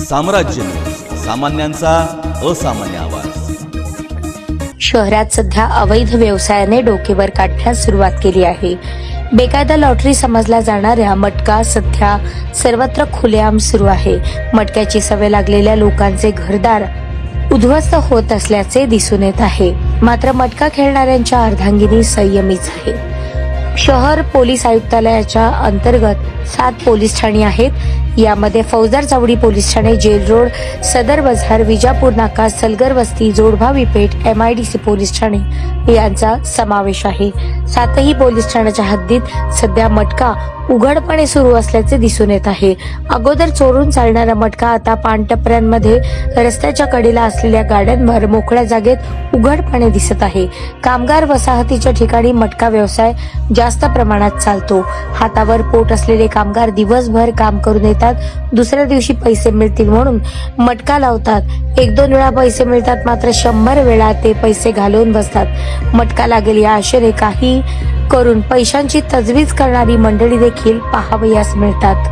साम्राज्य, सामान्यांचा असामान्य आवाज. शहरात सध्या अवैध व्यवसायाने डोकेवर काढण्यास सुरुवात केली आहे. बेकायदा लॉटरी समजला जाणाऱ्या मटका सध्या सर्वत्र खुलेआम सुरू आहे. मटक्याची सवय लागलेल्या लोकांचे घरदार उद्ध्वस्त होत असल्याचे दिसून येत आहे. मात्र मटका खेळणाऱ्यांच्या अर्धांगिनी संयमीच आहे. शहर पोलीस आयुक्तालयाच्या अंतर्गत 7 पोलीस ठाणी आहेत. यामध्ये फौजदार चावडी पोलीस ठाणे, जेल रोड, सदर बाजार, विजापूर नाका, सलगर वस्ती, जोडभावी पेठ, MIDC पोलीस ठाणे यांचा समावेश आहे. 7ही पोलीस ठाण्याच्या हद्दीत सध्या मटका उघडपणे सुरू असल्याचे दिसून येत आहे. अगोदर चोरून चालणारा मटका आता पानटपऱ्यांमध्ये, रस्त्याच्या कडेला असलेल्या गाड्यांवर मोकळ्या जागेत उघडपणे दिसत आहे. कामगार वसाहतीच्या ठिकाणी मटका व्यवसाय जास्त प्रमाणात चालतो. हातावर पोट असलेले कामगार दिवसभर काम करून येतात. दुसऱ्या दिवशी पैसे मिळतील म्हणून मटका लावतात. 1-2 वेळा पैसे मिळतात, मात्र 100 वेळा ते पैसे घालवून बसतात. मटका लागेल या आशेने काही करून पैशांची तजवीज करणारी मंडळी देखील पाहावयास मिळतात.